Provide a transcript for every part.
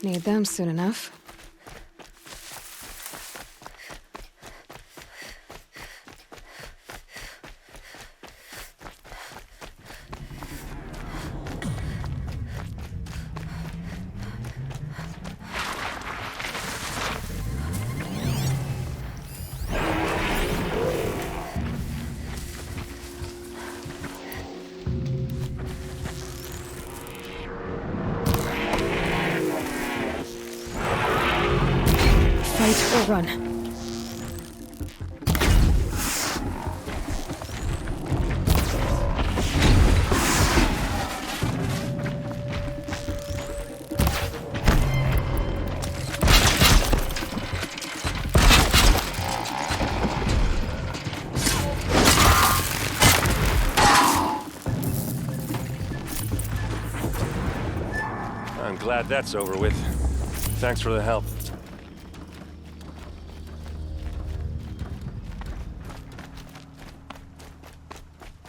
Need them soon enough. Fight or run. I'm glad that's over with. Thanks for the help.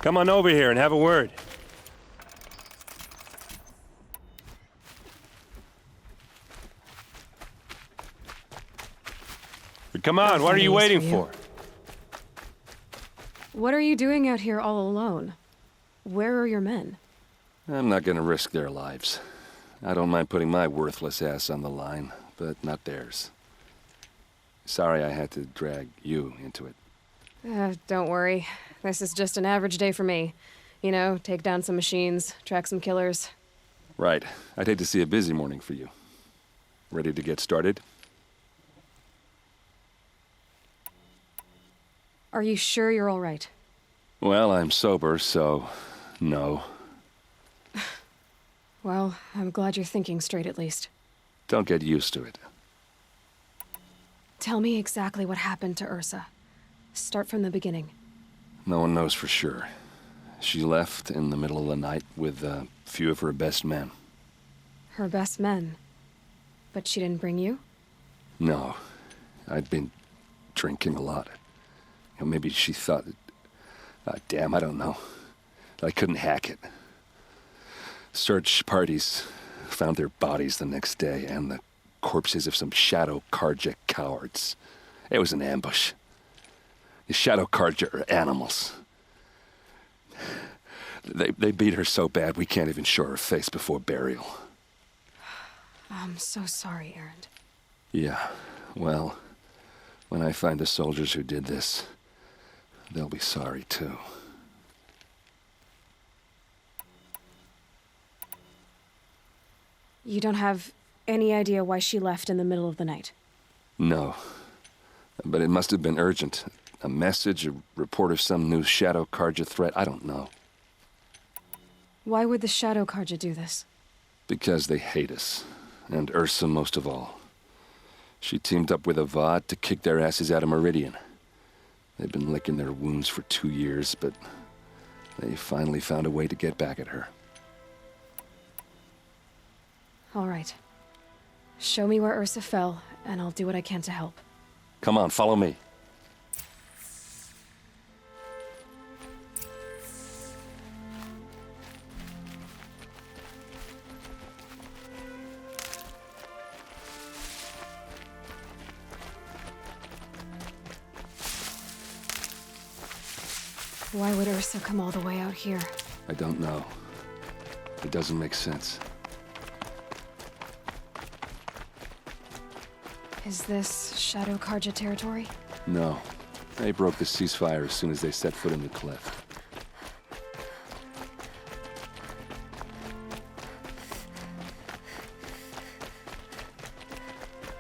Come on over here and have a word. But come on, what are you waiting for? What are you doing out here all alone? Where are your men? I'm not gonna risk their lives. I don't mind putting my worthless ass on the line, but not theirs. Sorry I had to drag you into it. Don't worry. This is just an average day for me. You know, take down some machines, track some killers. Right. I'd hate to see a busy morning for you. Ready to get started? Are you sure you're all right? Well, I'm sober, so no. Well, I'm glad you're thinking straight at least. Don't get used to it. Tell me exactly what happened to Ursa. Start from the beginning. No one knows for sure. She left in the middle of the night with a few of her best men. Her best men? But she didn't bring you? No. I'd been drinking a lot. Maybe she thought... damn, I don't know. I couldn't hack it. Search parties found their bodies the next day and the corpses of some Shadow Karja cowards. It was an ambush. The Shadow Karja are animals. They beat her so bad we can't even show her face before burial. I'm so sorry, Errend. Yeah, well, when I find the soldiers who did this, they'll be sorry too. You don't have any idea why she left in the middle of the night? No, but it must have been urgent. A message, a report of some new Shadow Karja threat, I don't know. Why would the Shadow Karja do this? Because they hate us, and Ursa most of all. She teamed up with Avad to kick their asses out of Meridian. They've been licking their wounds for 2 years, but they finally found a way to get back at her. All right. Show me where Ursa fell, and I'll do what I can to help. Come on, follow me. Why would Ursa come all the way out here? I don't know. It doesn't make sense. Is this Shadow Karja territory? No. They broke the ceasefire as soon as they set foot in the cliff.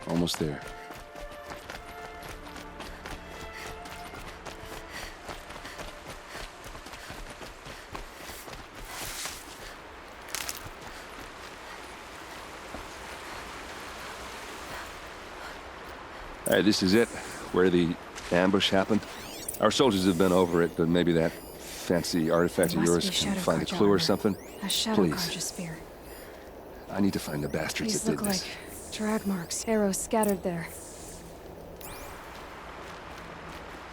Almost there. All right, this is it, where the ambush happened. Our soldiers have been over it, but maybe that fancy artifact of yours can find a clue or something. A Shadow Please. Karja spear. I need to find the bastards These that look did this. like drag marks, arrows scattered there.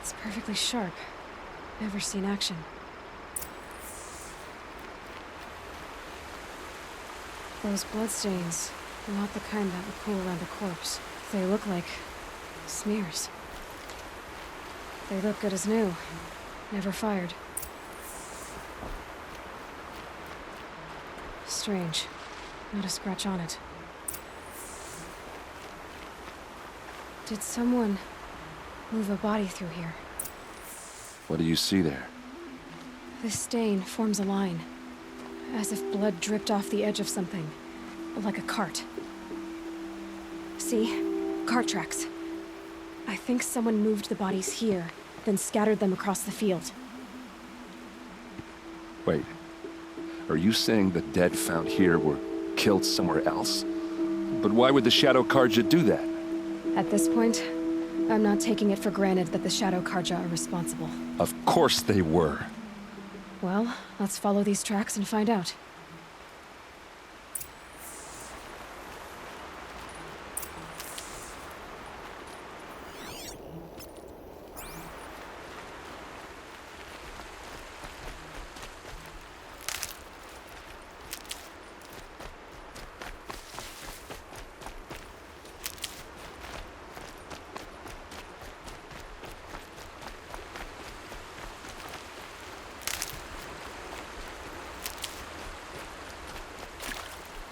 It's perfectly sharp. Never seen action. Those bloodstains. Not the kind that would pool around a corpse. They look like smears. They look good as new. Never fired. Strange. Not a scratch on it. Did someone move a body through here? What do you see there? This stain forms a line. As if blood dripped off the edge of something. Like a cart. See? Cart tracks. I think someone moved the bodies here, then scattered them across the field. Wait. Are you saying the dead found here were killed somewhere else? But why would the Shadow Karja do that? At this point, I'm not taking it for granted that the Shadow Karja are responsible. Of course they were. Well, let's follow these tracks and find out.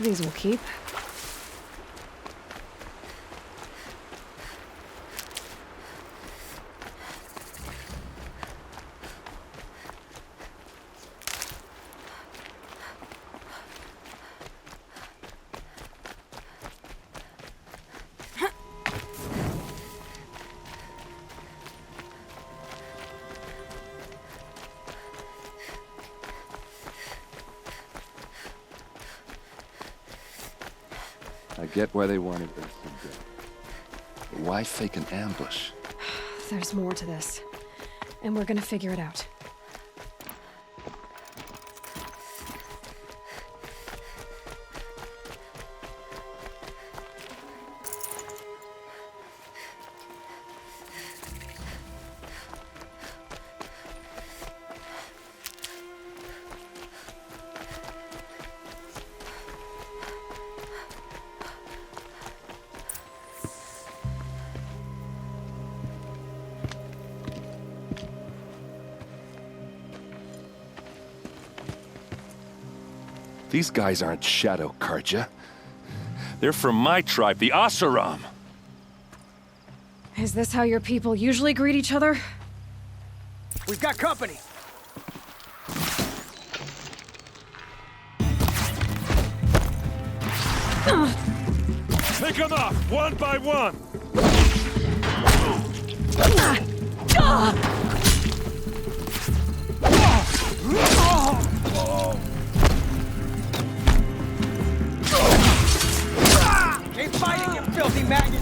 These will keep. I get why they wanted this. But why fake an ambush? There's more to this. And we're gonna figure it out. These guys aren't Shadow Karja. They're from my tribe, the Asaram. Is this how your people usually greet each other? We've got company. Pick them off, one by one! Keep fighting, you filthy maggot!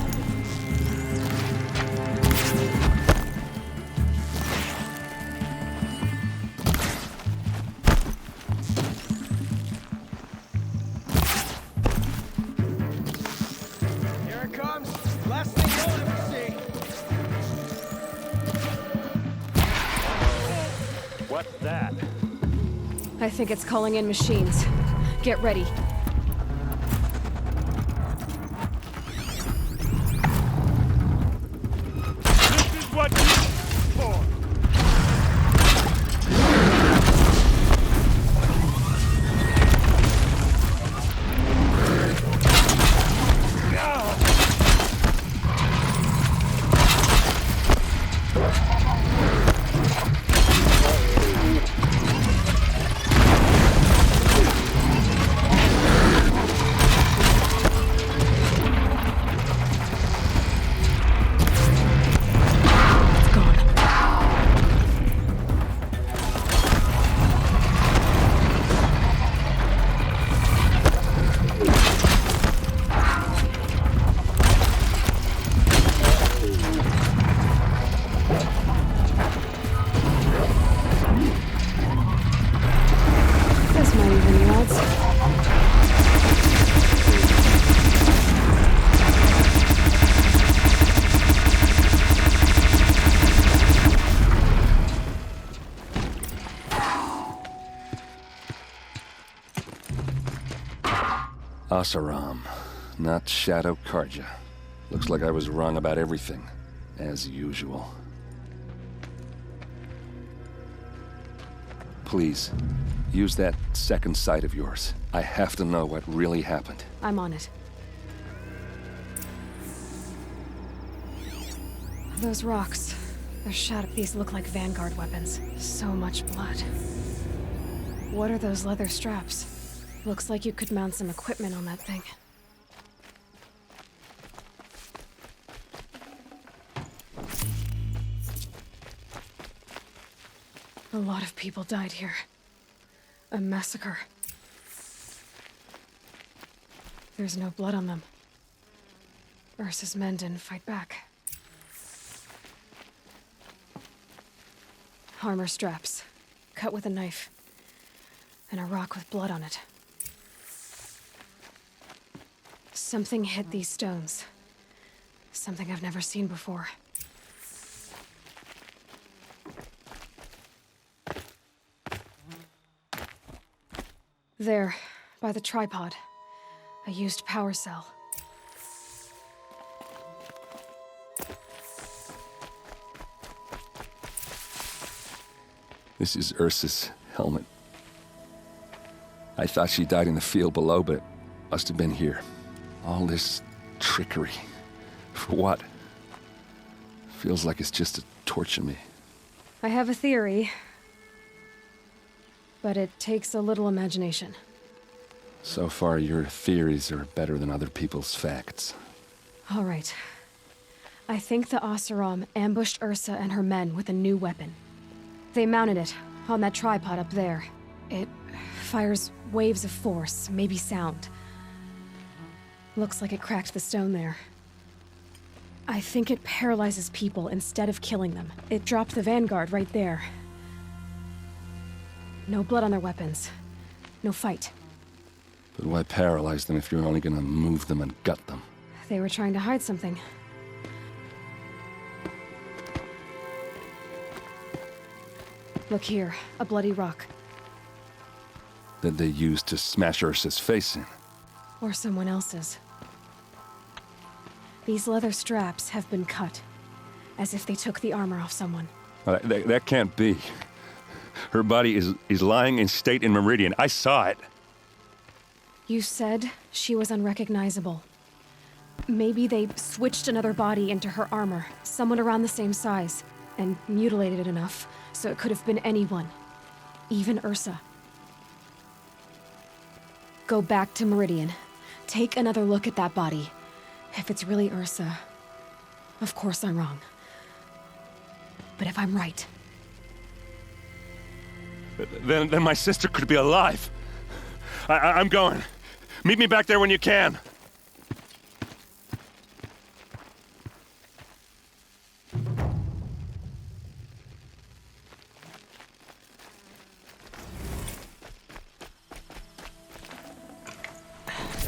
Here it comes. Last thing you'll ever see. What's that? I think it's calling in machines. Get ready. This is what you for. This might even be odds. Asaram. not Shadow Karja. Looks like I was wrong about everything, as usual. Please, use that second sight of yours. I have to know what really happened. I'm on it. Those rocks. They're shadow. These look like Vanguard weapons. So much blood. What are those leather straps? Looks like you could mount some equipment on that thing. A lot of people died here. A massacre. There's no blood on them. Ursa's men didn't fight back. Armor straps, cut with a knife, and a rock with blood on it. Something hit these stones. Something I've never seen before. There, by the tripod. A used power cell. This is Ursa's helmet. I thought she died in the field below, but it must have been here. All this trickery. For what? Feels like it's just to torture me. I have a theory, but it takes a little imagination. So far, your theories are better than other people's facts. All right. I think the Oseram ambushed Ursa and her men with a new weapon. They mounted it on that tripod up there. It fires waves of force, maybe sound. Looks like it cracked the stone there. I think it paralyzes people instead of killing them. It dropped the Vanguard right there. No blood on their weapons. No fight. But why paralyze them if you're only gonna move them and gut them? They were trying to hide something. Look here, a bloody rock. That they used to smash Ursa's face in. Or someone else's. These leather straps have been cut, as if they took the armor off someone. That can't be. Her body is lying in state in Meridian. I saw it. You said she was unrecognizable. Maybe they switched another body into her armor, someone around the same size, and mutilated it enough so it could have been anyone. Even Ursa. Go back to Meridian. Take another look at that body. If it's really Ursa, of course I'm wrong. But if I'm right... Then my sister could be alive. I'm going. Meet me back there when you can.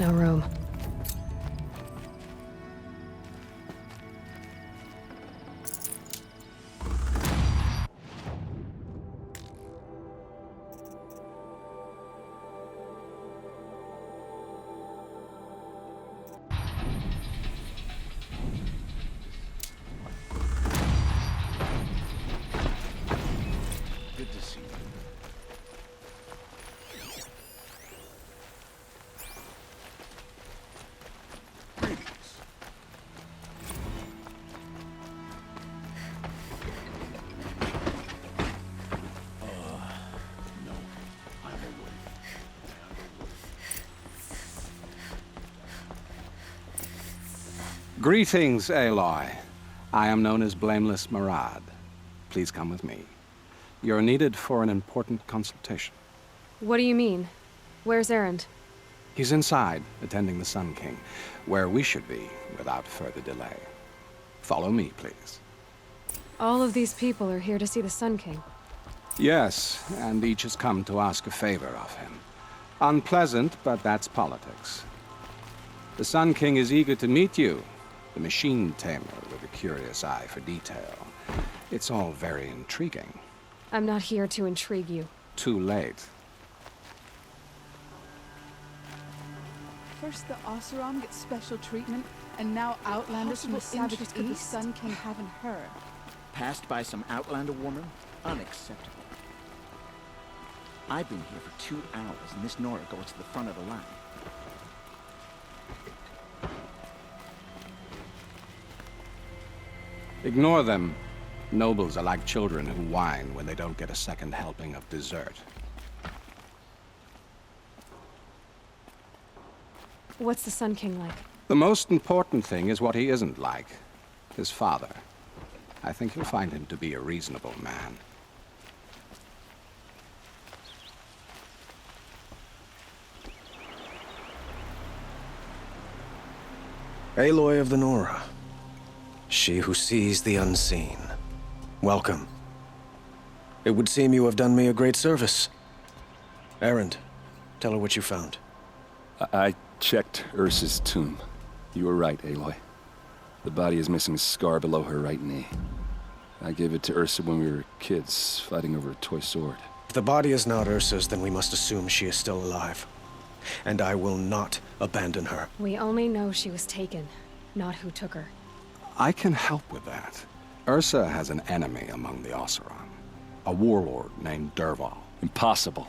No room. Good to see you. Greetings, Aloy. I am known as Blameless Marad. Please come with me. You're needed for an important consultation. What do you mean? Where's Errend? He's inside, attending the Sun King, where we should be without further delay. Follow me, please. All of these people are here to see the Sun King. Yes, and each has come to ask a favor of him. Unpleasant, but that's politics. The Sun King is eager to meet you, the machine tamer with a curious eye for detail. It's all very intriguing. I'm not here to intrigue you. Too late. First the Oseram gets special treatment, and now Outlanders from the savages could the Sun King having her. Passed by some Outlander woman? Unacceptable. I've been here for 2 hours, and this Nora goes to the front of the line. Ignore them. Nobles are like children who whine when they don't get a second helping of dessert. What's the Sun King like? The most important thing is what he isn't like. His father. I think you'll find him to be a reasonable man. Aloy of the Nora. She who sees the unseen. Welcome. It would seem you have done me a great service. Errend, tell her what you found. I checked Ursa's tomb. You were right, Aloy. The body is missing a scar below her right knee. I gave it to Ursa when we were kids, fighting over a toy sword. If the body is not Ursa's, then we must assume she is still alive. And I will not abandon her. We only know she was taken, not who took her. I can help with that. Ursa has an enemy among the Oseram. A warlord named Dervahl. Impossible.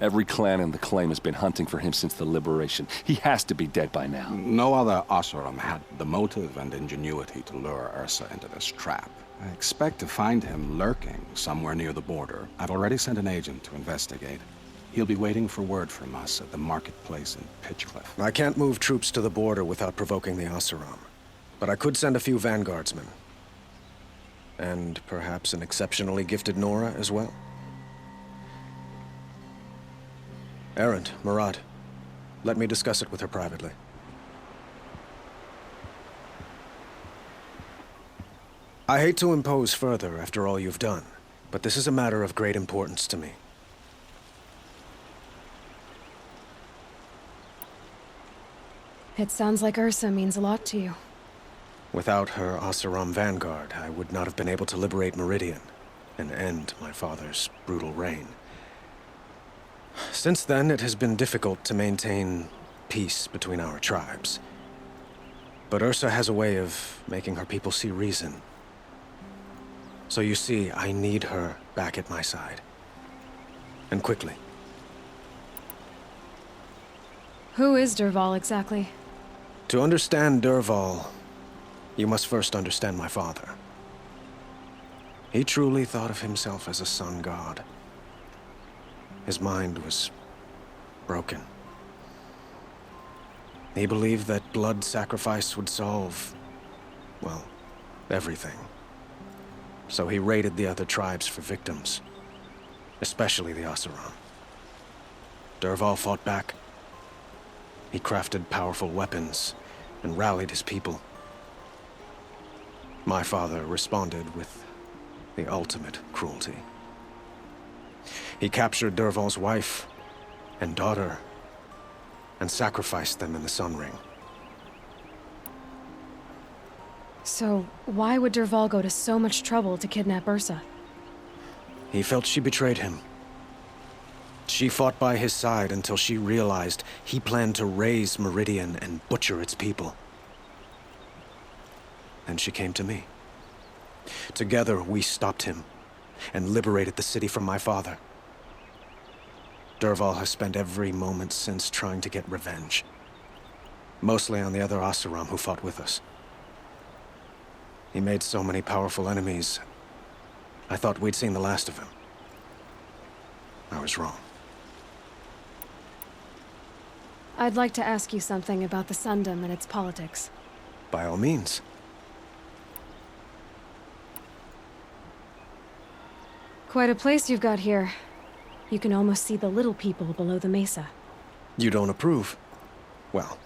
Every clan in the claim has been hunting for him since the liberation. He has to be dead by now. No other Oseram had the motive and ingenuity to lure Ursa into this trap. I expect to find him lurking somewhere near the border. I've already sent an agent to investigate. He'll be waiting for word from us at the marketplace in Pitchcliff. I can't move troops to the border without provoking the Oseram. But I could send a few vanguardsmen. And perhaps an exceptionally gifted Nora as well. Errend, Murad, let me discuss it with her privately. I hate to impose further after all you've done, but this is a matter of great importance to me. It sounds like Ursa means a lot to you. Without her Oseram vanguard, I would not have been able to liberate Meridian and end my father's brutal reign. Since then, it has been difficult to maintain peace between our tribes. But Ursa has a way of making her people see reason. So you see, I need her back at my side. And quickly. Who is Dervahl exactly? To understand Dervahl, you must first understand my father. He truly thought of himself as a sun god. His mind was broken. He believed that blood sacrifice would solve, well, everything. So he raided the other tribes for victims, especially the Oseram. Dervahl fought back. He crafted powerful weapons and rallied his people. My father responded with the ultimate cruelty. He captured Dervahl's wife and daughter and sacrificed them in the Sun Ring. So, why would Dervahl go to so much trouble to kidnap Ursa? He felt she betrayed him. She fought by his side until she realized he planned to raise Meridian and butcher its people. Then she came to me. Together, we stopped him and liberated the city from my father. Dervahl has spent every moment since trying to get revenge. Mostly on the other Oseram who fought with us. He made so many powerful enemies, I thought we'd seen the last of him. I was wrong. I'd like to ask you something about the Sundom and its politics. By all means. Quite a place you've got here. You can almost see the little people below the mesa. You don't approve? Well,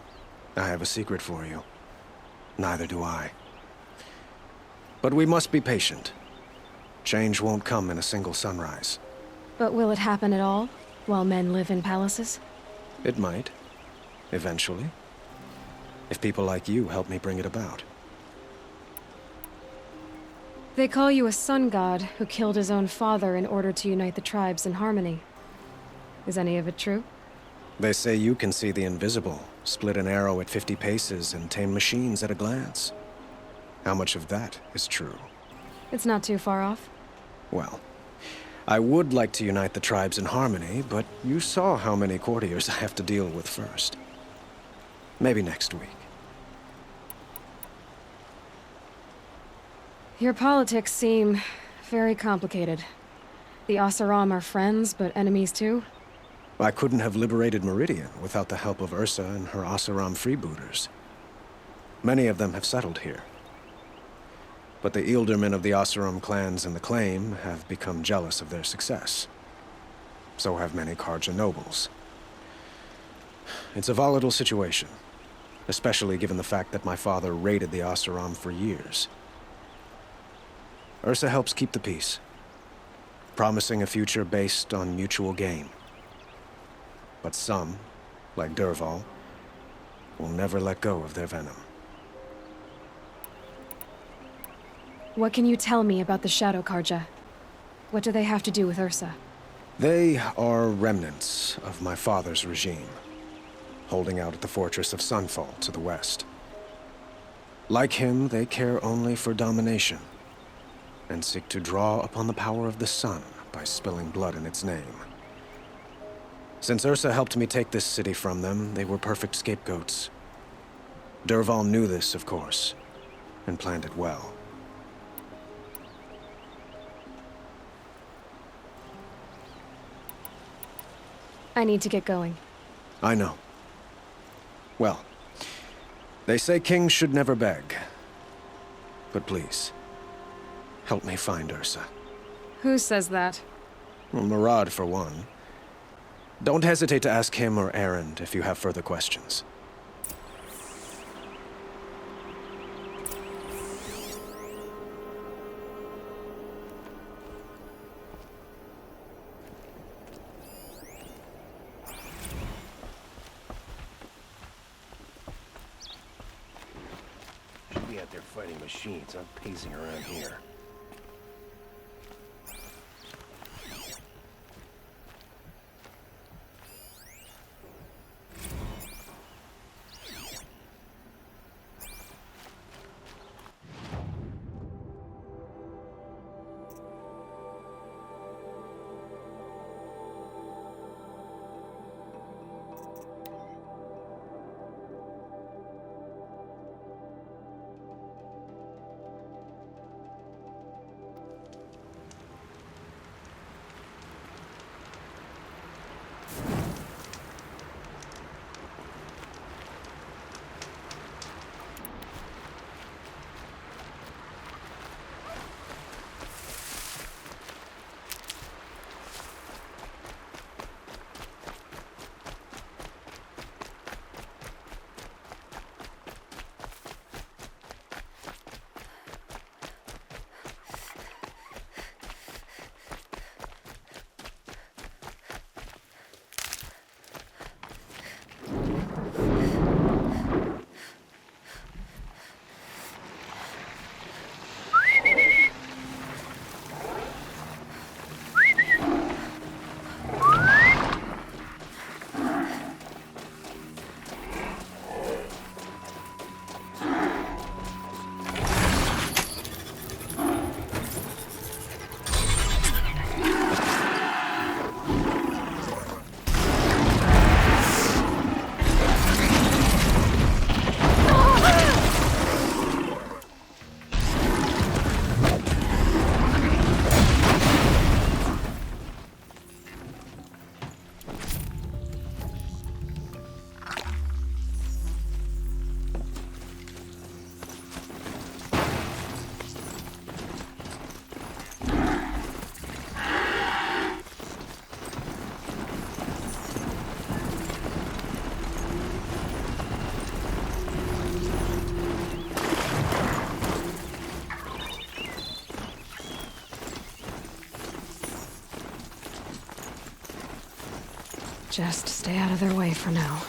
I have a secret for you. Neither do I. But we must be patient. Change won't come in a single sunrise. But will it happen at all, while men live in palaces? It might. Eventually. If people like you help me bring it about. They call you a sun god who killed his own father in order to unite the tribes in harmony. Is any of it true? They say you can see the invisible, split an arrow at 50 paces, and tame machines at a glance. How much of that is true? It's not too far off. Well, I would like to unite the tribes in harmony, but you saw how many courtiers I have to deal with first. Maybe next week. Your politics seem very complicated. The Oseram are friends, but enemies too? I couldn't have liberated Meridian without the help of Ursa and her Oseram freebooters. Many of them have settled here. But the Ealdormen of the Oseram clans in the Claim have become jealous of their success. So have many Karja nobles. It's a volatile situation, especially given the fact that my father raided the Oseram for years. Ursa helps keep the peace, promising a future based on mutual gain. But some, like Dervahl, will never let go of their venom. What can you tell me about the Shadow Karja? What do they have to do with Ursa? They are remnants of my father's regime, holding out at the fortress of Sunfall to the west. Like him, they care only for domination, and seek to draw upon the power of the sun by spilling blood in its name. Since Ursa helped me take this city from them, they were perfect scapegoats. Dervahl knew this, of course, and planned it well. I need to get going. I know. Well, they say kings should never beg. But please, help me find Ursa. Who says that? Well, Murad, for one. Don't hesitate to ask him or Errend if you have further questions. Should be out there fighting machines. I'm pacing around here. Just stay out of their way for now.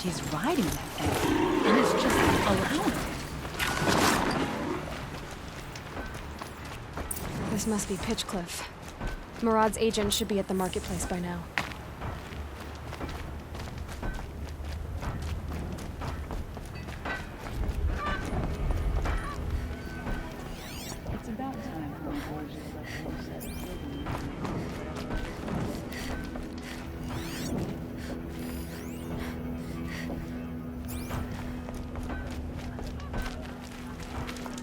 he's riding that thing, and it's just allowing it. This must be Pitchcliff. Murad's agent should be at the marketplace by now. It's about time for an orgy set.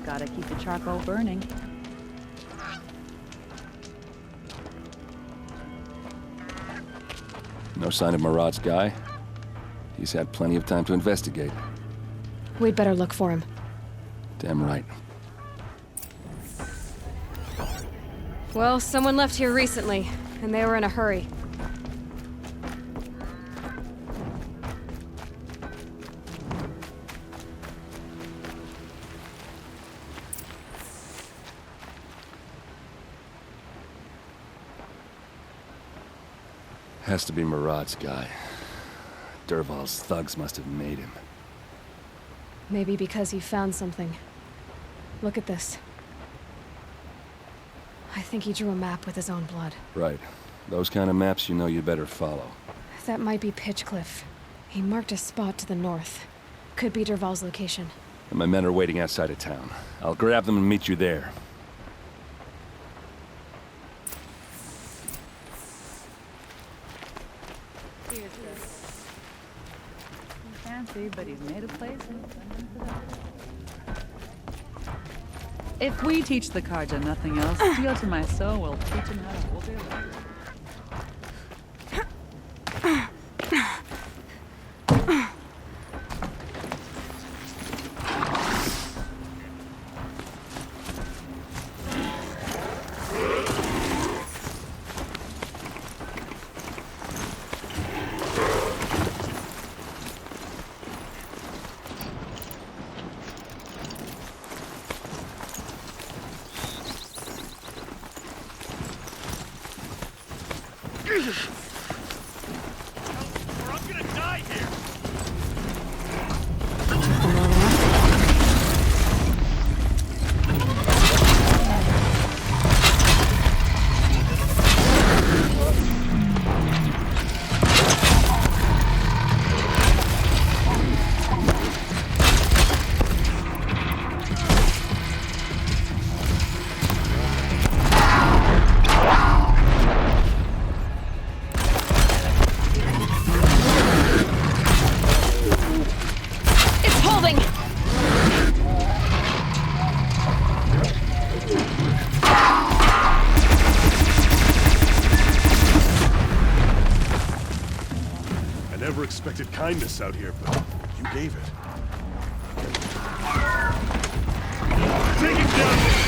Gotta keep the charcoal burning. No sign of Murad's guy? He's had plenty of time to investigate. We'd better look for him. Damn right. Well, someone left here recently, and they were in a hurry. Has to be Murad's guy. Dervahl's thugs must have made him. Maybe because he found something. Look at this. I think he drew a map with his own blood. Right. Those kind of maps you know you better follow. That might be Pitchcliff. He marked a spot to the north. Could be Dervahl's location. And my men are waiting outside of town. I'll grab them and meet you there. Fancy, but he's made a place in If we teach the Carja nothing else, Steel to my soul will teach him how to hold their life. Expected kindness out here, but you gave it. Take it down!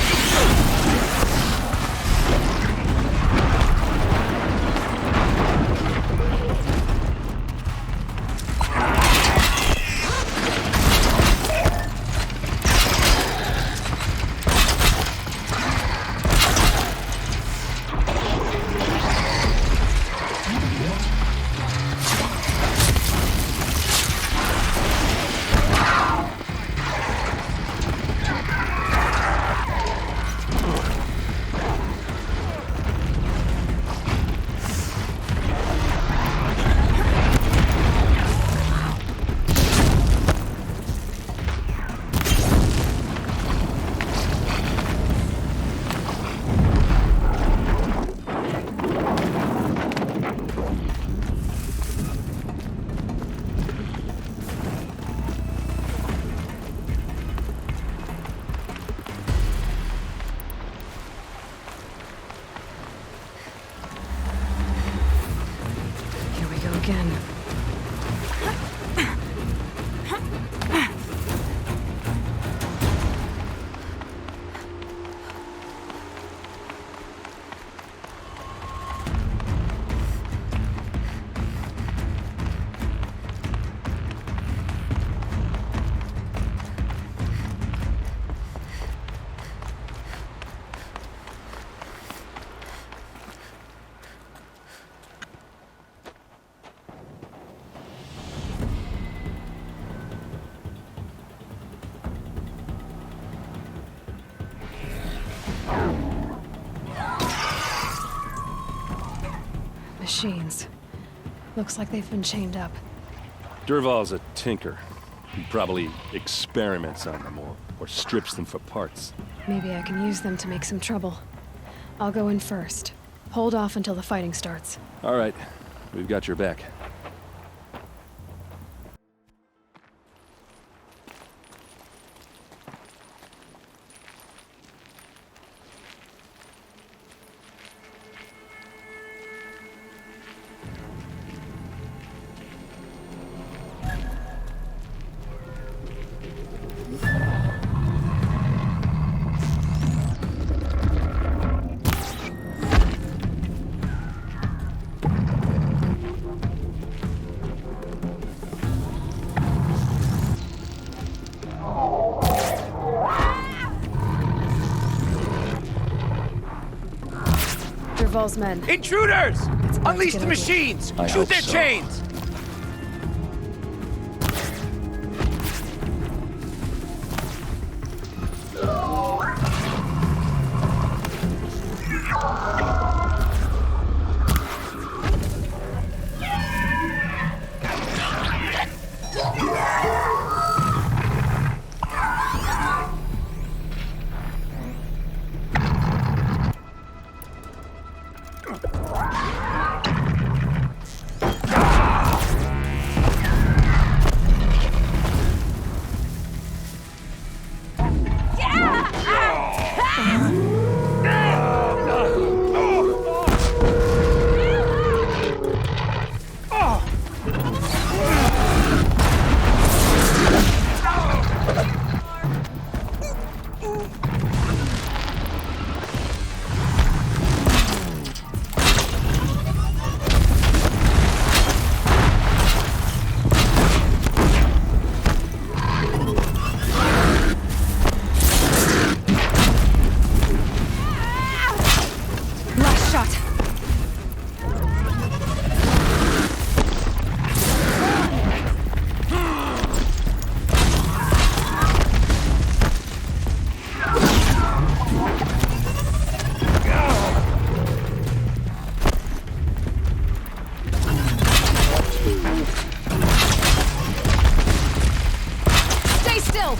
Again. Machines. Looks like they've been chained up. Durval's a tinker. He probably experiments on them or strips them for parts. Maybe I can use them to make some trouble. I'll go in first. Hold off until the fighting starts. All right. We've got your back. Durval's men. Intruders! Unleash get the ugly. machines! I Shoot hope their so. chains! Last shot. Stay still.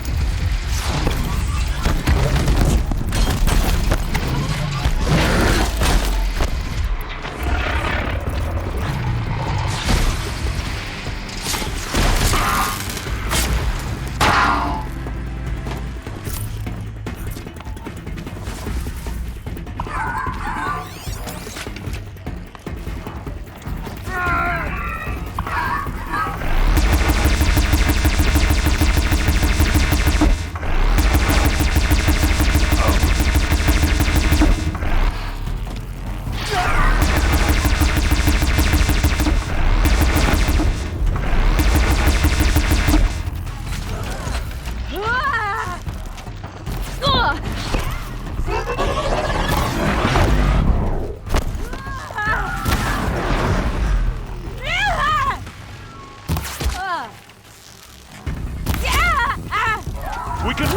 We can...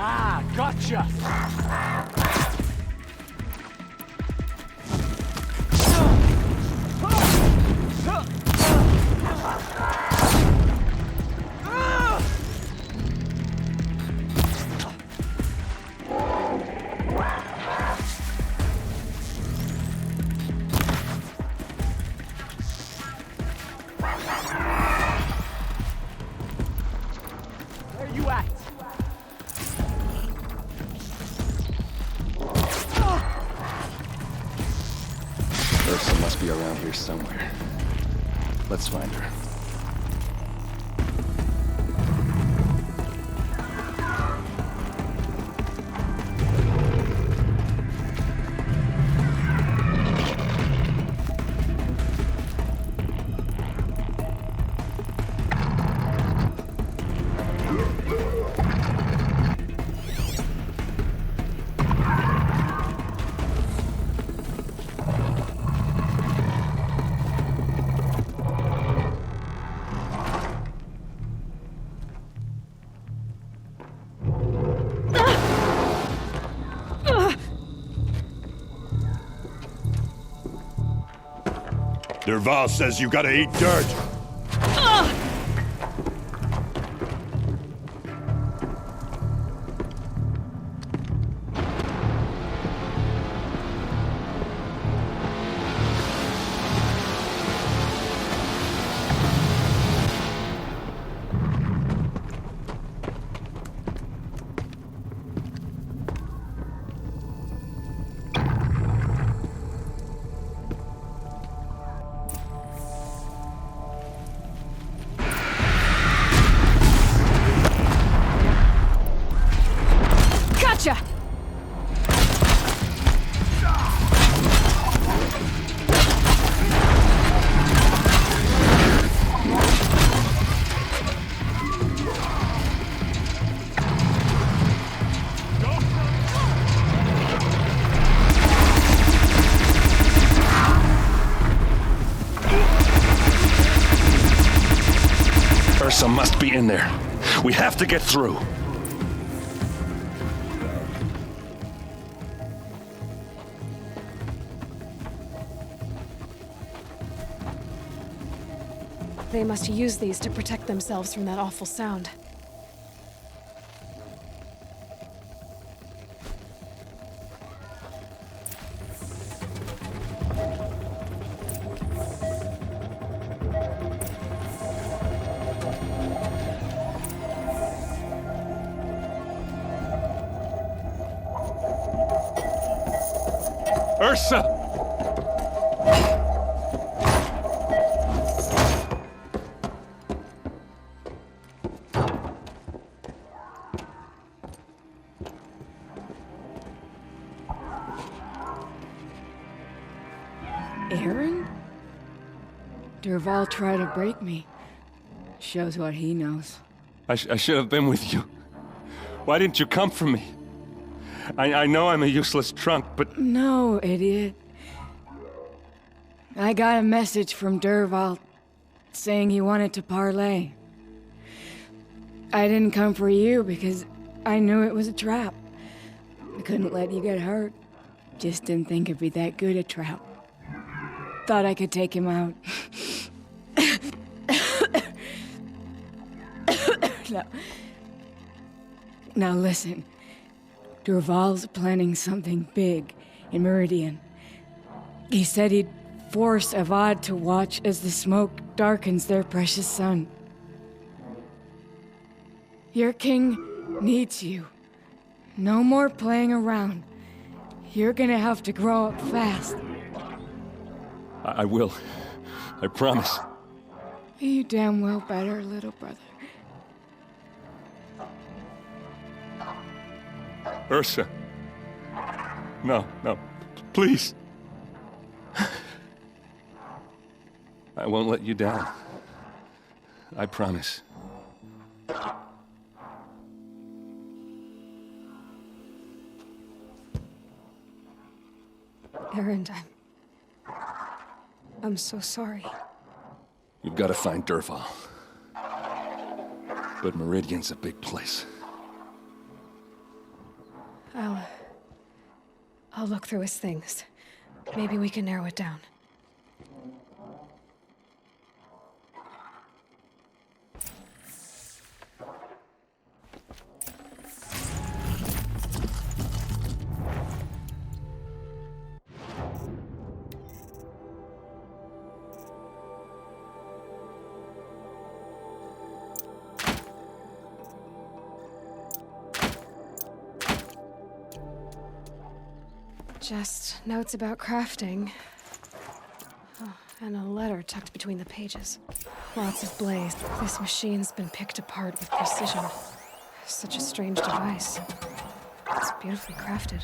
Ah, gotcha! Where you at? somewhere. Let's find her. Derval says you gotta eat dirt. Gotcha! Ursa must be in there. We have to get through. They must use these to protect themselves from that awful sound. Ursa! Errend? Derval tried to break me. Shows what he knows. I should have been with you. Why didn't you come for me? I know I'm a useless trunk, but... No, idiot. I got a message from Derval saying he wanted to parlay. I didn't come for you because I knew it was a trap. I couldn't let you get hurt. Just didn't think it'd be that good a trap. Thought I could take him out. Now listen. Derval's planning something big in Meridian. He said he'd force Avad to watch as the smoke darkens their precious sun. Your king needs you. No more playing around. You're gonna have to grow up fast. I will. I promise. You damn well better, little brother. Ursa. No, please. I won't let you down. I promise. Errend, I'm so sorry. You've got to find Derval. But Meridian's a big place. I'll look through his things. Maybe we can narrow it down. Just notes about crafting. Oh, and a letter tucked between the pages. Lots of blaze. This machine's been picked apart with precision. Such a strange device. It's beautifully crafted.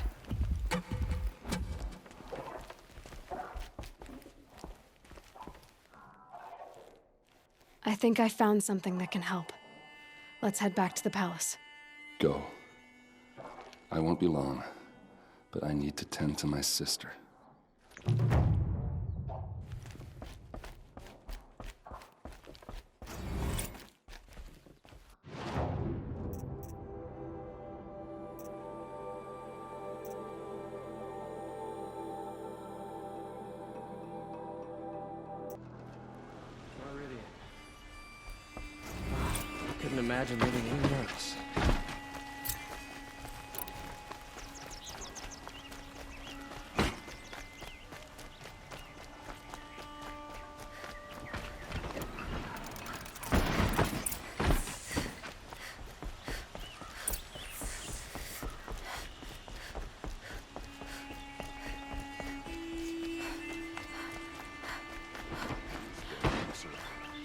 I think I found something that can help. Let's head back to the palace. Go. I won't be long, but I need to tend to my sister. Couldn't imagine living anywhere else.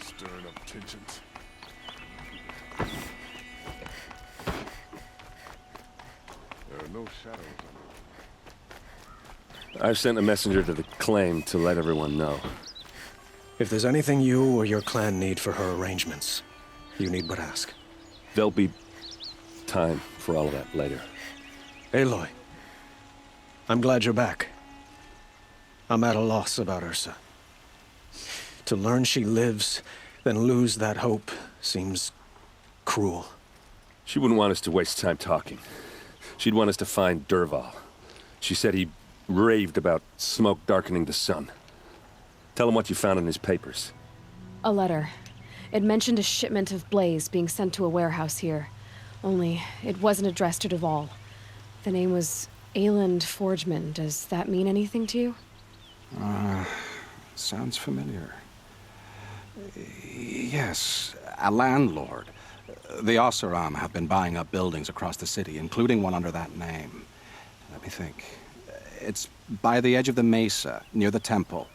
Stirring up tensions. There are no shadows on I've sent a messenger to the claim to let everyone know. If there's anything you or your clan need for her arrangements, you need but ask. There'll be time for all of that later. Aloy, I'm glad you're back. I'm at a loss about Ursa. To learn she lives, then lose that hope, seems cruel. She wouldn't want us to waste time talking. She'd want us to find Dervahl. She said he raved about smoke darkening the sun. Tell him what you found in his papers. A letter. It mentioned a shipment of blaze being sent to a warehouse here. Only, it wasn't addressed to Dervahl. The name was Errend Forgeman. Does that mean anything to you? Sounds familiar. Yes, a landlord. The Oseram have been buying up buildings across the city, including one under that name. Let me think. It's by the edge of the mesa, near the temple.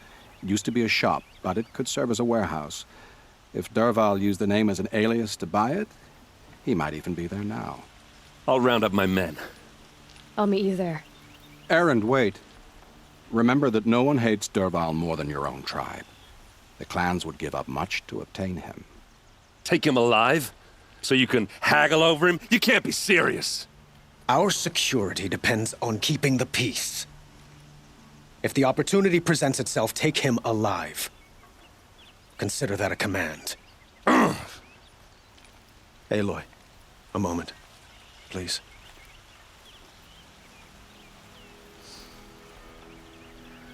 It used to be a shop, but it could serve as a warehouse. If Dervahl used the name as an alias to buy it, he might even be there now. I'll round up my men. I'll meet you there. Errend, wait. Remember that no one hates Dervahl more than your own tribe. The clans would give up much to obtain him. Take him alive? So you can haggle over him? You can't be serious. Our security depends on keeping the peace. If the opportunity presents itself, take him alive. Consider that a command. Aloy, a moment, please.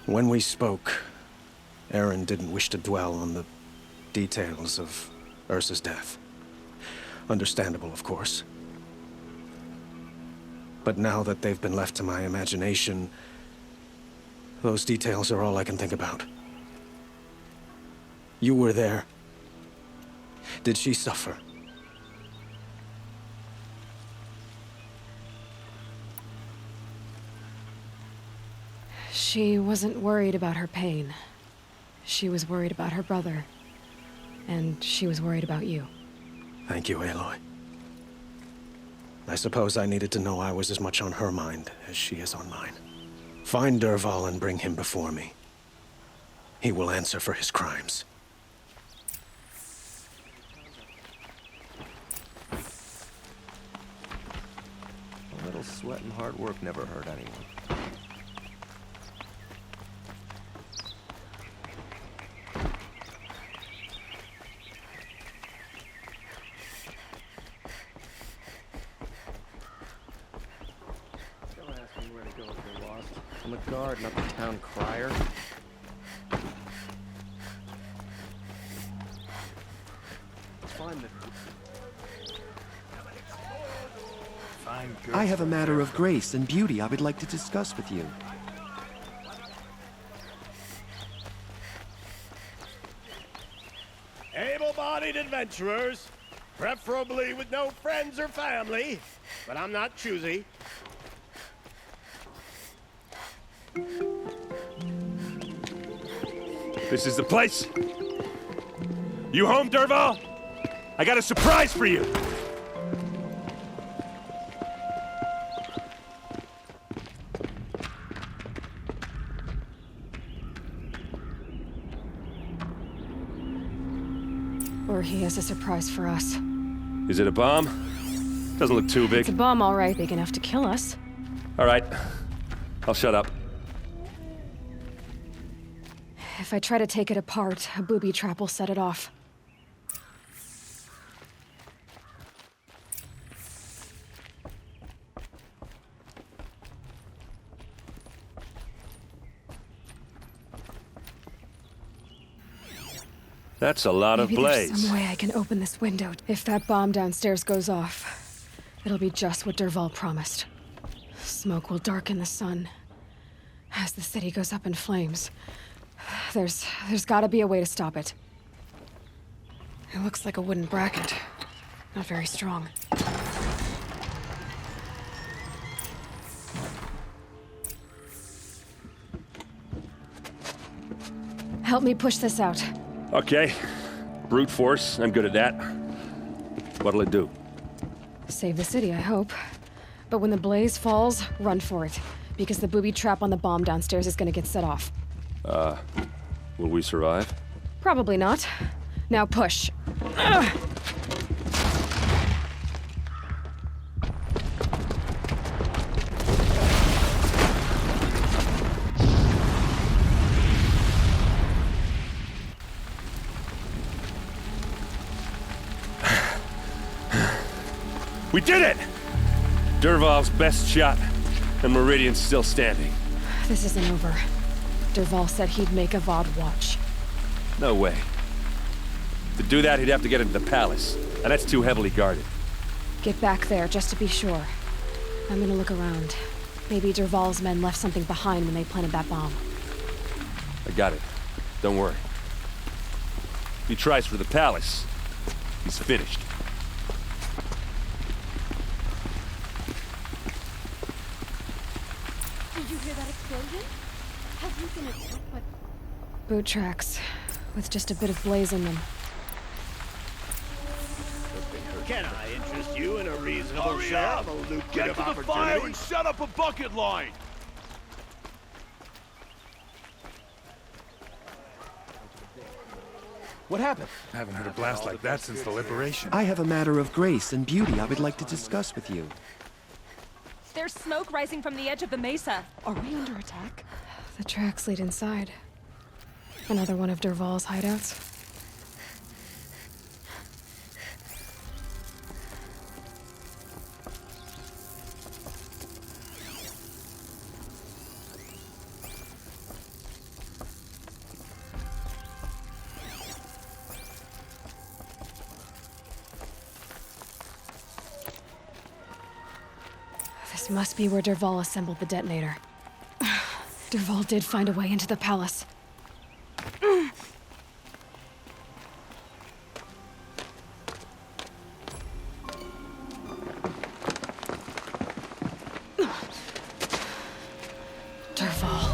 When we spoke, Errend didn't wish to dwell on the details of Ursa's death. Understandable, of course. But now that they've been left to my imagination, those details are all I can think about. You were there. Did she suffer? She wasn't worried about her pain. She was worried about her brother. And she was worried about you. Thank you, Aloy. I suppose I needed to know I was as much on her mind as she is on mine. Find Dervahl and bring him before me. He will answer for his crimes. A little sweat and hard work never hurt anyone. I'm a guard, not the town crier. I have a matter of grace and beauty I would like to discuss with you. Able-bodied adventurers, preferably with no friends or family, but I'm not choosy. This is the place. You home, Dervahl? I got a surprise for you. Or he has a surprise for us. Is it a bomb? Doesn't look too big. It's a bomb, all right. Big enough to kill us. All right. I'll shut up. If I try to take it apart, a booby trap will set it off. That's a lot of Maybe blaze. there's some way I can open this window. If that bomb downstairs goes off, it'll be just what Dervahl promised. Smoke will darken the sun as the city goes up in flames. There's gotta be a way to stop it. It looks like a wooden bracket. Not very strong. Help me push this out. Okay. Brute force. I'm good at that. What'll it do? Save the city, I hope. But when the blaze falls, run for it. Because the booby trap on the bomb downstairs is gonna get set off. Will we survive? Probably not. Now push. Ugh. We did it! Dervahl's best shot, and Meridian's still standing. This isn't over. Dervahl said he'd make Avad watch. No way. To do that, he'd have to get into the palace, and that's too heavily guarded. Get back there, just to be sure. I'm gonna look around. Maybe Dervahl's men left something behind when they planted that bomb. I got it. Don't worry. If he tries for the palace, he's finished. Did you hear that explosion? Have you been attacked by... Boot tracks, with just a bit of blaze in them. Can I interest you in a reasonable Hurry share up! of a lucrative Get to the opportunity? fire and set up a bucket line! What happened? I haven't heard a blast like that since the liberation. I have a matter of grace and beauty I would like to discuss with you. There's smoke rising from the edge of the mesa. Are we under attack? The tracks lead inside. Another one of Dervahl's hideouts. This must be where Dervahl assembled the detonator. Dervahl did find a way into the palace. Dervahl.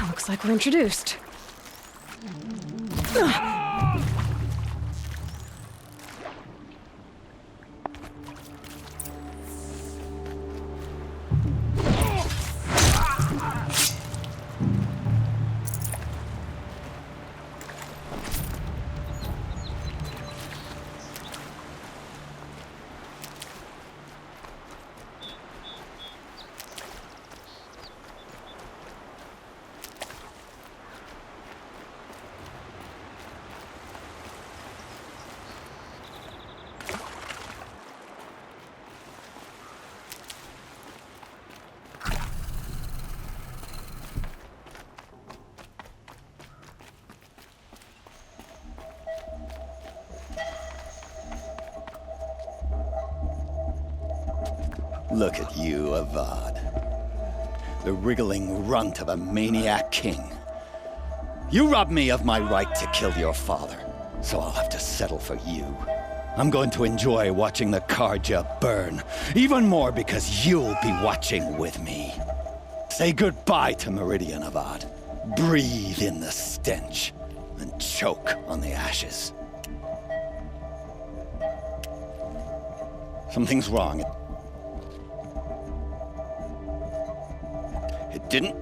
Looks like we're introduced. Look at you, Avad. The wriggling runt of a maniac king. You robbed me of my right to kill your father, so I'll have to settle for you. I'm going to enjoy watching the Karja burn, even more because you'll be watching with me. Say goodbye to Meridian, Avad. Breathe in the stench, and choke on the ashes. Something's wrong. It didn't...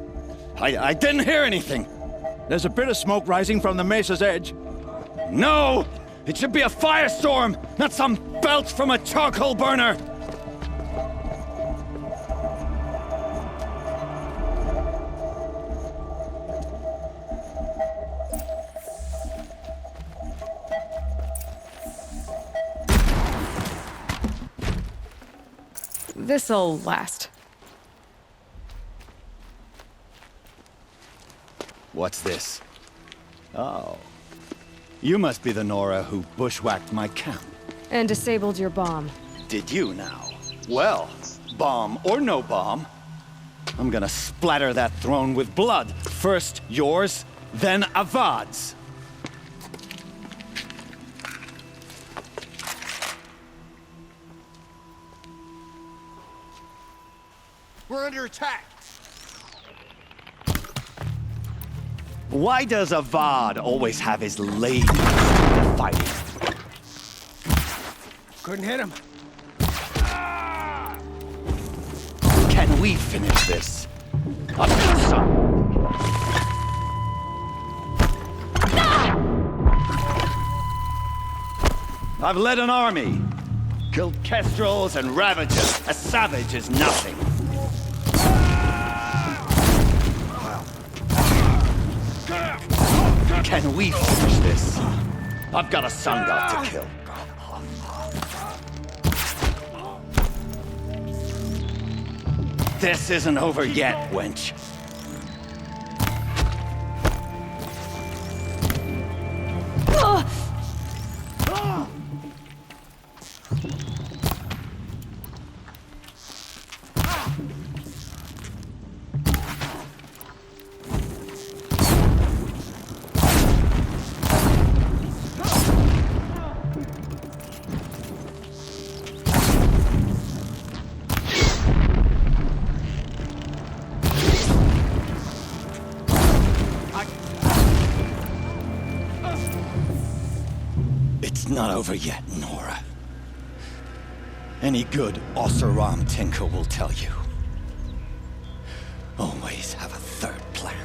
I didn't hear anything! There's a bit of smoke rising from the mesa's edge. No! It should be a firestorm, not some belch from a charcoal burner! This'll last. What's this? Oh. You must be the Nora who bushwhacked my camp. And disabled your bomb. Did you now? Well, bomb or no bomb, I'm gonna splatter that throne with blood. First yours, then Avad's. We're under attack. Why does Avad always have his lady fighting? Couldn't hit him. Can we finish this? Up to the sun. I've led an army. Killed kestrels and ravagers. A savage is nothing. Can we finish this? I've got a sun god to kill. This isn't over yet, wench. It's not over yet, Nora. Any good Oseram tinker will tell you. Always have a third plan.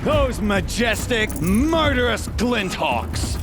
Those majestic, murderous glinthawks!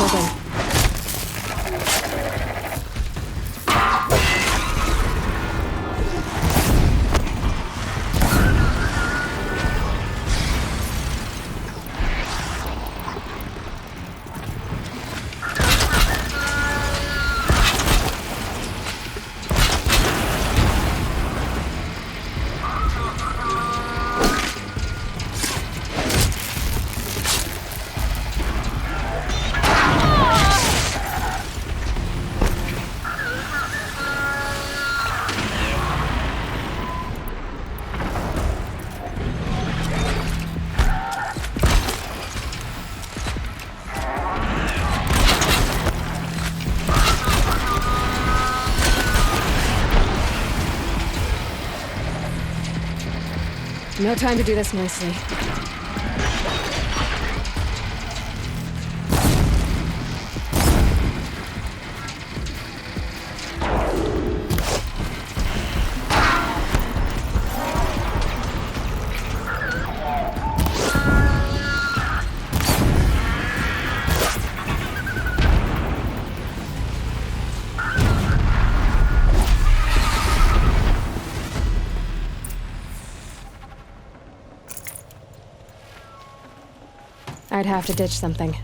holding. No time to do this nicely. I'd have to ditch something.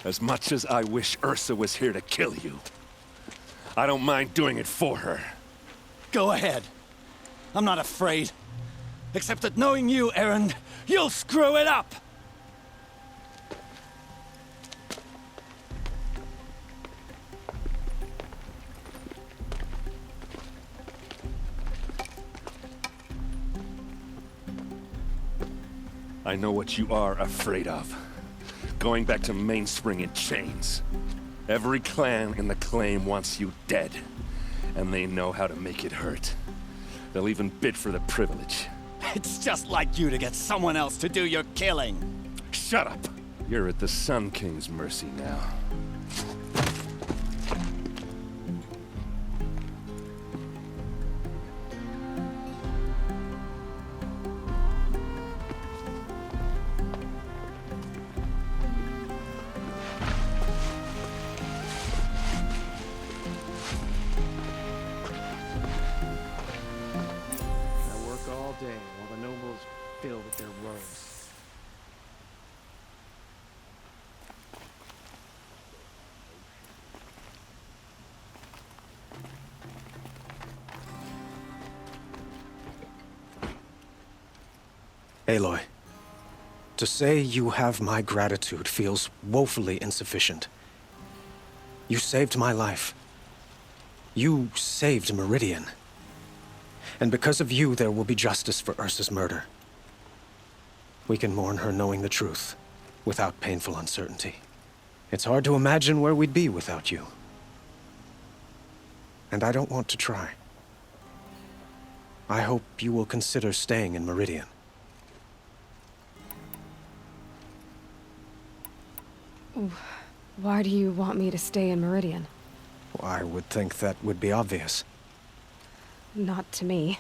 As much as I wish Ursa was here to kill you, I don't mind doing it for her. Go ahead. I'm not afraid. Except that knowing you, Errend, you'll screw it up! I know what you are afraid of. Going back to Mainspring in chains. Every clan in the claim wants you dead. And they know how to make it hurt. They'll even bid for the privilege. It's just like you to get someone else to do your killing. Shut up! You're at the Sun King's mercy now. While the nobles fill with their robes. Aloy, to say you have my gratitude feels woefully insufficient. You saved my life. You saved Meridian. And because of you, there will be justice for Ursa's murder. We can mourn her knowing the truth, without painful uncertainty. It's hard to imagine where we'd be without you. And I don't want to try. I hope you will consider staying in Meridian. Why do you want me to stay in Meridian? I would think that would be obvious. Not to me.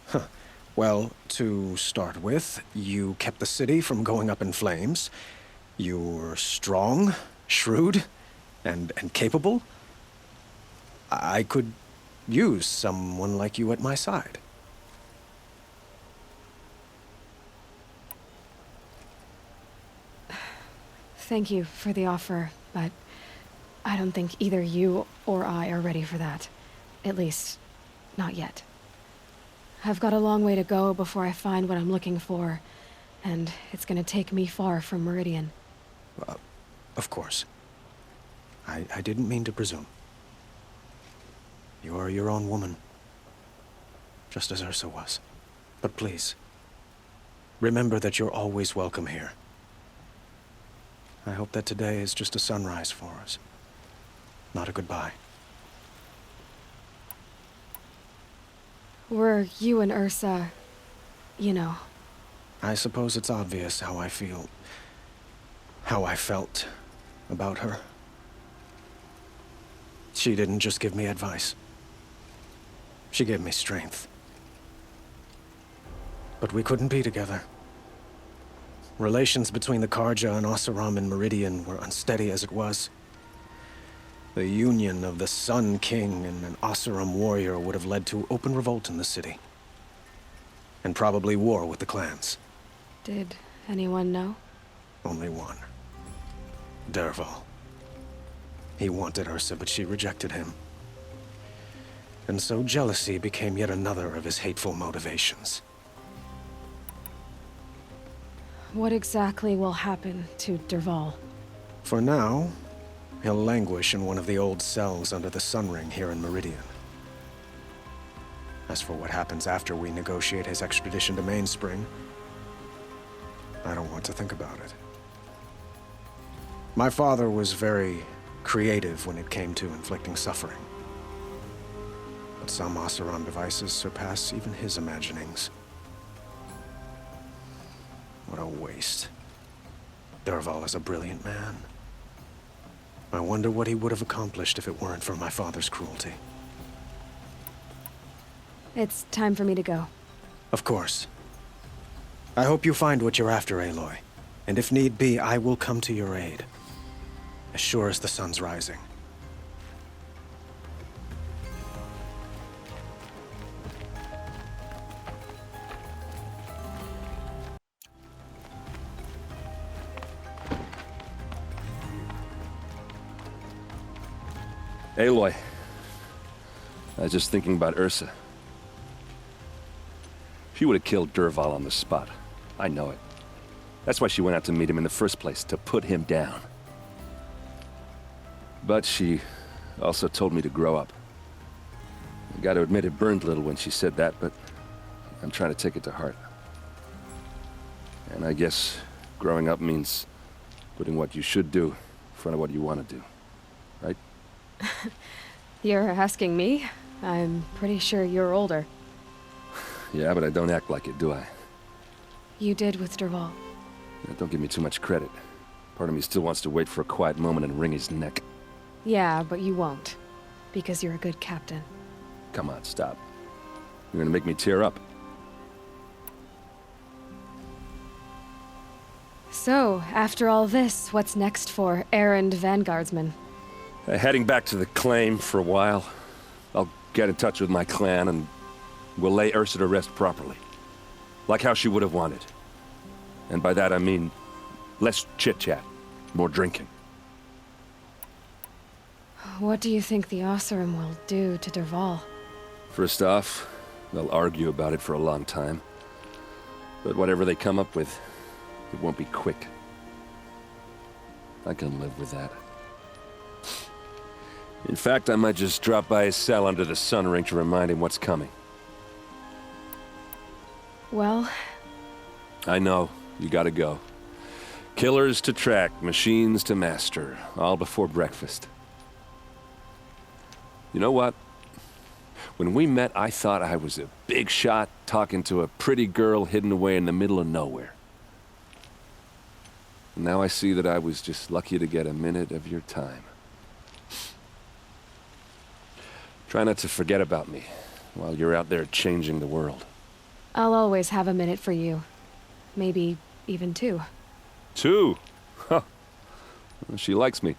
Huh. Well, to start with, you kept the city from going up in flames. You're strong, shrewd, and capable. I could use someone like you at my side. Thank you for the offer, but I don't think either you or I are ready for that. At least, not yet. I've got a long way to go before I find what I'm looking for, and it's gonna take me far from Meridian. Of course. I didn't mean to presume. You are your own woman, just as Ursa was. But please, remember that you're always welcome here. I hope that today is just a sunrise for us, not a goodbye. Were you and Ursa, you know? I suppose it's obvious how I feel. How I felt about her. She didn't just give me advice. She gave me strength. But we couldn't be together. Relations between the Karja and Oseram and Meridian were unsteady as it was. The union of the Sun King and an Oseram warrior would have led to open revolt in the city. And probably war with the clans. Did anyone know? Only one. Dervahl. He wanted Ursa, but she rejected him. And so jealousy became yet another of his hateful motivations. What exactly will happen to Dervahl? For now, he'll languish in one of the old cells under the Sun Ring here in Meridian. As for what happens after we negotiate his extradition to Mainspring, I don't want to think about it. My father was very creative when it came to inflicting suffering. But some Oseram devices surpass even his imaginings. What a waste. Dervahl is a brilliant man. I wonder what he would have accomplished if it weren't for my father's cruelty. It's time for me to go. Of course. I hope you find what you're after, Aloy. And if need be, I will come to your aid. As sure as the sun's rising. Aloy. I was just thinking about Ursa. She would have killed Dervahl on the spot. I know it. That's why she went out to meet him in the first place, to put him down. But she also told me to grow up. I gotta admit it burned a little when she said that, but I'm trying to take it to heart. And I guess growing up means putting what you should do in front of what you want to do. Right? You're asking me? I'm pretty sure you're older. Yeah, but I don't act like it, do I? You did with Dervahl. Don't give me too much credit. Part of me still wants to wait for a quiet moment and wring his neck. Yeah, but you won't. Because you're a good captain. Come on, stop. You're gonna make me tear up. So, after all this, what's next for Errend Vanguardsman? Heading back to the claim for a while. I'll get in touch with my clan and we'll lay Ursa to rest properly. Like how she would have wanted. And by that I mean less chit-chat, more drinking. What do you think the Oseram will do to Dervahl? First off, they'll argue about it for a long time. But whatever they come up with, it won't be quick. I can live with that. In fact, I might just drop by his cell under the Sun Ring to remind him what's coming. Well... I know. You gotta go. Killers to track, machines to master, all before breakfast. You know what? When we met, I thought I was a big shot talking to a pretty girl hidden away in the middle of nowhere. And now I see that I was just lucky to get a minute of your time. Try not to forget about me while you're out there changing the world. I'll always have a minute for you. Maybe even two. 2? Huh. She likes me.